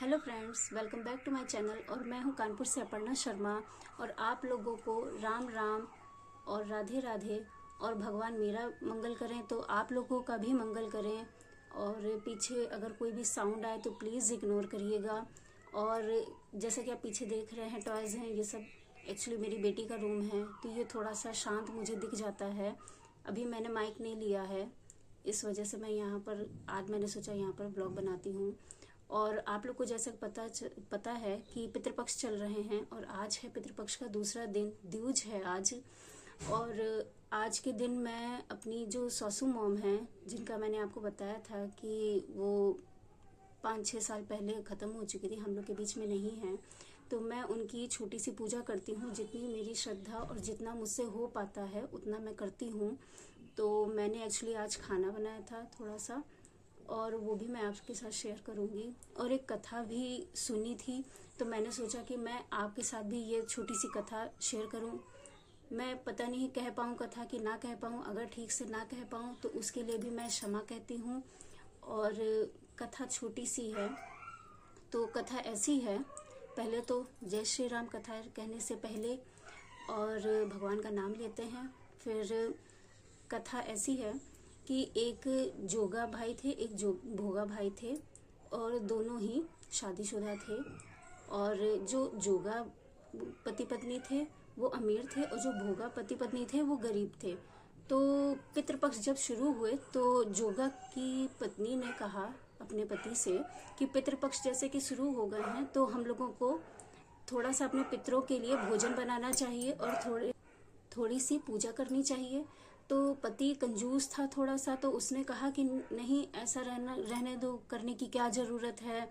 Hello friends, welcome back to my channel. और मैं हूं कानपुर से अपर्णा शर्मा। और आप लोगों को राम राम और राधे राधे। और भगवान मेरा मंगल करें तो आप लोगों का भी मंगल करें। और पीछे अगर कोई भी साउंड आए तो प्लीज़ इग्नोर करिएगा। और जैसे कि आप पीछे देख रहे हैं, टॉयज़ हैं, ये सब एक्चुअली मेरी बेटी का रूम है, तो ये थोड़ा सा शांत मुझे दिख जाता है। अभी मैंने माइक नहीं लिया है, इस वजह से मैं यहाँ पर आज मैंने सोचा यहाँ पर ब्लॉग बनाती हूँ। और आप लोग को जैसे पता है कि पितृपक्ष चल रहे हैं और आज है पितृपक्ष का दूसरा दिन, द्विज है आज। और आज के दिन मैं अपनी जो सासू मॉम हैं, जिनका मैंने आपको बताया था कि वो 5-6 साल पहले ख़त्म हो चुकी थी, हम लोग के बीच में नहीं है, तो मैं उनकी छोटी सी पूजा करती हूँ। जितनी मेरी श्रद्धा और जितना मुझसे हो पाता है उतना मैं करती हूँ। तो मैंने एक्चुअली आज खाना बनाया था थोड़ा सा, और वो भी मैं आपके साथ शेयर करूँगी। और एक कथा भी सुनी थी, तो मैंने सोचा कि मैं आपके साथ भी ये छोटी सी कथा शेयर करूँ। मैं पता नहीं कह पाऊँ कथा कि ना कह पाऊँ, अगर ठीक से ना कह पाऊँ तो उसके लिए भी मैं क्षमा कहती हूँ। और कथा छोटी सी है, तो कथा ऐसी है। पहले तो जय श्री राम कथा कहने से पहले और भगवान का नाम लेते हैं। फिर कथा ऐसी है कि एक जोगा भाई थे, एक भोगा भाई थे, और दोनों ही शादीशुदा थे। और जो जोगा पति पत्नी थे वो अमीर थे, और जो भोगा पति पत्नी थे वो गरीब थे। तो पितृपक्ष जब शुरू हुए तो जोगा की पत्नी ने कहा अपने पति से कि पितृपक्ष जैसे कि शुरू हो गए हैं, तो हम लोगों को थोड़ा सा अपने पितरों के लिए भोजन बनाना चाहिए और थोड़ी सी पूजा करनी चाहिए। तो पति कंजूस था थोड़ा सा, तो उसने कहा कि नहीं, ऐसा रहने दो, करने की क्या ज़रूरत है,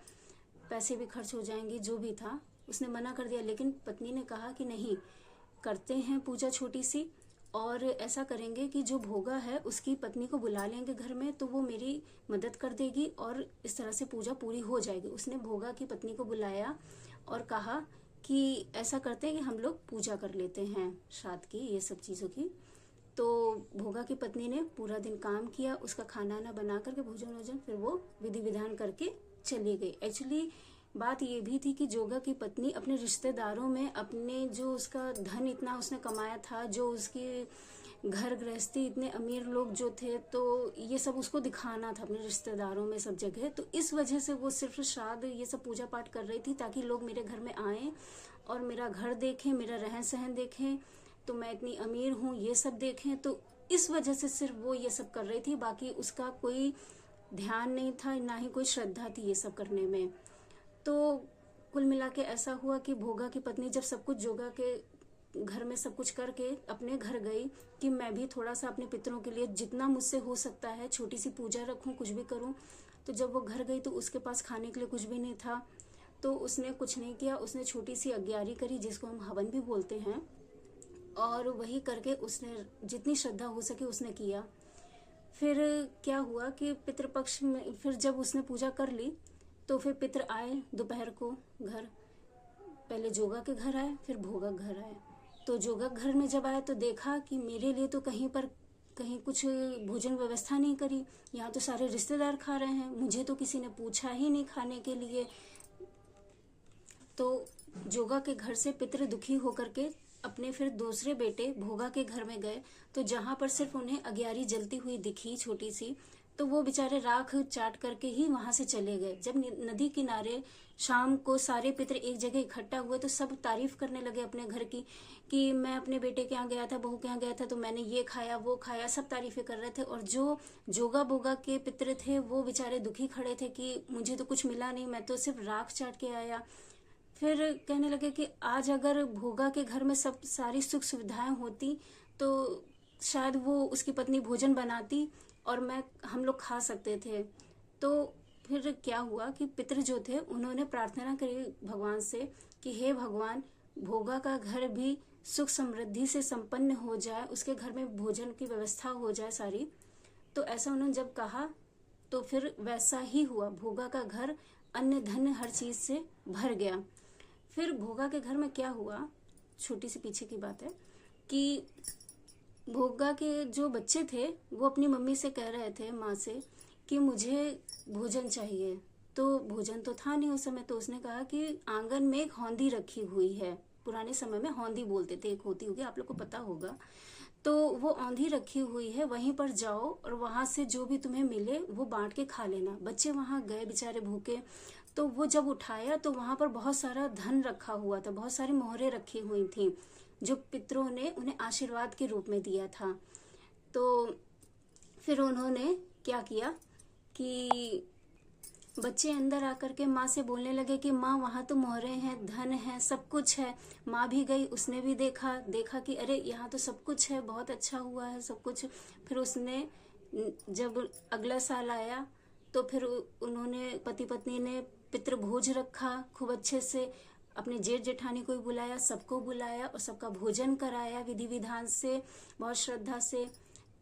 पैसे भी खर्च हो जाएंगे, जो भी था उसने मना कर दिया। लेकिन पत्नी ने कहा कि नहीं, करते हैं पूजा छोटी सी, और ऐसा करेंगे कि जो भोगा है उसकी पत्नी को बुला लेंगे घर में, तो वो मेरी मदद कर देगी और इस तरह से पूजा पूरी हो जाएगी। उसने भोगा की पत्नी को बुलाया और कहा कि ऐसा करते हैं कि हम लोग पूजा कर लेते हैं श्राद्ध की, ये सब चीज़ों की। तो भोगा की पत्नी ने पूरा दिन काम किया, उसका खाना ना बना करके भोजन वोजन, फिर वो विधि विधान करके चली गई। एक्चुअली बात ये भी थी कि जोगा की पत्नी अपने रिश्तेदारों में अपने जो उसका धन इतना उसने कमाया था, जो उसकी घर गृहस्थी इतने अमीर लोग जो थे, तो ये सब उसको दिखाना था अपने रिश्तेदारों में सब जगह। तो इस वजह से वो सिर्फ श्राद्ध ये सब पूजा पाठ कर रही थी ताकि लोग मेरे घर में आएं और मेरा घर देखें, मेरा रहन सहन देखें, तो मैं इतनी अमीर हूँ ये सब देखें। तो इस वजह से सिर्फ वो ये सब कर रही थी, बाकी उसका कोई ध्यान नहीं था, ना ही कोई श्रद्धा थी ये सब करने में। तो कुल मिला के ऐसा हुआ कि भोगा की पत्नी जब सब कुछ जोगा के घर में सब कुछ करके अपने घर गई कि मैं भी थोड़ा सा अपने पितरों के लिए जितना मुझसे हो सकता है छोटी सी पूजा रखूं, कुछ भी करूं। तो जब वो घर गई तो उसके पास खाने के लिए कुछ भी नहीं था, तो उसने कुछ नहीं किया। उसने छोटी सी अग्यारी करी, जिसको हम हवन भी बोलते हैं, और वही करके उसने जितनी श्रद्धा हो सके उसने किया। फिर क्या हुआ कि पितृपक्ष में फिर जब उसने पूजा कर ली तो फिर पितर आए दोपहर को घर। पहले जोगा के घर आए, फिर भोगा घर आए। तो जोगा घर में जब आए तो देखा कि मेरे लिए तो कहीं कुछ भोजन व्यवस्था नहीं करी, यहाँ तो सारे रिश्तेदार खा रहे हैं, मुझे तो किसी ने पूछा ही नहीं खाने के लिए। तो जोगा के घर से पितर दुखी होकर के अपने फिर दूसरे बेटे भोगा के घर में गए, तो जहां पर सिर्फ उन्हें अग्यारी जलती हुई दिखी छोटी सी, तो वो बेचारे राख चाट करके ही वहां से चले गए। जब नदी किनारे शाम को सारे पितर एक जगह इकट्ठा हुए तो सब तारीफ करने लगे अपने घर की कि मैं अपने बेटे के यहाँ गया था, बहू के यहाँ गया था, तो मैंने ये खाया वो खाया, सब तारीफें कर रहे थे। और जो जोगा बोगा के पितर थे वो बेचारे दुखी खड़े थे कि मुझे तो कुछ मिला नहीं, मैं तो सिर्फ राख चाट के आया। फिर कहने लगे कि आज अगर भोगा के घर में सब सारी सुख सुविधाएं होती तो शायद वो उसकी पत्नी भोजन बनाती और हम लोग खा सकते थे। तो फिर क्या हुआ कि पितृ जो थे उन्होंने प्रार्थना करी भगवान से कि हे भगवान, भोगा का घर भी सुख समृद्धि से संपन्न हो जाए, उसके घर में भोजन की व्यवस्था हो जाए सारी। तो ऐसा उन्होंने जब कहा तो फिर वैसा ही हुआ, भोगा का घर अन्न धन हर चीज से भर गया। फिर भोगा के घर में क्या हुआ, छोटी सी पीछे की बात है कि भोगा के जो बच्चे थे वो अपनी मम्मी से कह रहे थे, माँ से, कि मुझे भोजन चाहिए, तो भोजन तो था नहीं उस समय, तो उसने कहा कि आंगन में एक हौंदी रखी हुई है। पुराने समय में हौंदी बोलते थे, एक होती होगी, आप लोग को पता होगा। तो वो औंधी रखी हुई है, वहीं पर जाओ और वहां से जो भी तुम्हें मिले वो बांट के खा लेना। बच्चे वहां गए बेचारे भूखे, तो वो जब उठाया तो वहां पर बहुत सारा धन रखा हुआ था, बहुत सारी मोहरें रखी हुई थी जो पितरों ने उन्हें आशीर्वाद के रूप में दिया था। तो फिर उन्होंने क्या किया कि बच्चे अंदर आकर के माँ से बोलने लगे कि माँ वहाँ तो मोहरें हैं, धन है, सब कुछ है। माँ भी गई, उसने भी देखा देखा कि अरे यहाँ तो सब कुछ है, बहुत अच्छा हुआ है सब कुछ। फिर उसने जब अगला साल आया तो फिर उन्होंने पति पत्नी ने पितृभोज रखा खूब अच्छे से। अपने जेठ जेठानी को भी बुलाया, सबको बुलाया और सबका भोजन कराया विधि विधान से, बहुत श्रद्धा से।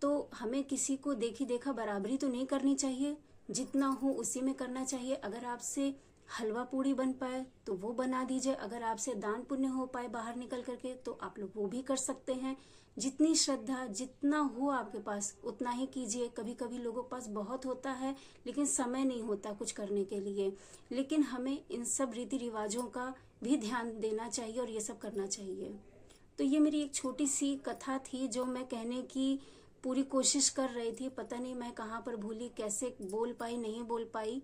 तो हमें किसी को देखी देखा बराबरी तो नहीं करनी चाहिए, जितना हो उसी में करना चाहिए। अगर आपसे हलवा पूड़ी बन पाए तो वो बना दीजिए, अगर आपसे दान पुण्य हो पाए बाहर निकल करके तो आप लोग वो भी कर सकते हैं। जितनी श्रद्धा, जितना हो आपके पास उतना ही कीजिए। कभी कभी लोगों के पास बहुत होता है लेकिन समय नहीं होता कुछ करने के लिए, लेकिन हमें इन सब रीति रिवाजों का भी ध्यान देना चाहिए और ये सब करना चाहिए। तो ये मेरी एक छोटी सी कथा थी जो मैं कहने की पूरी कोशिश कर रही थी। पता नहीं मैं कहाँ पर भूली, कैसे बोल पाई, नहीं बोल पाई,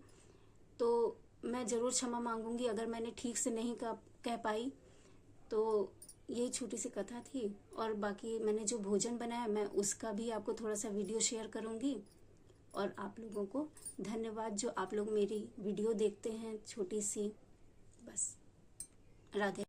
तो मैं ज़रूर क्षमा मांगूंगी अगर मैंने ठीक से नहीं कह पाई। तो यही छोटी सी कथा थी। और बाकी मैंने जो भोजन बनाया मैं उसका भी आपको थोड़ा सा वीडियो शेयर करूंगी। और आप लोगों को धन्यवाद जो आप लोग मेरी वीडियो देखते हैं छोटी सी। बस, राधे।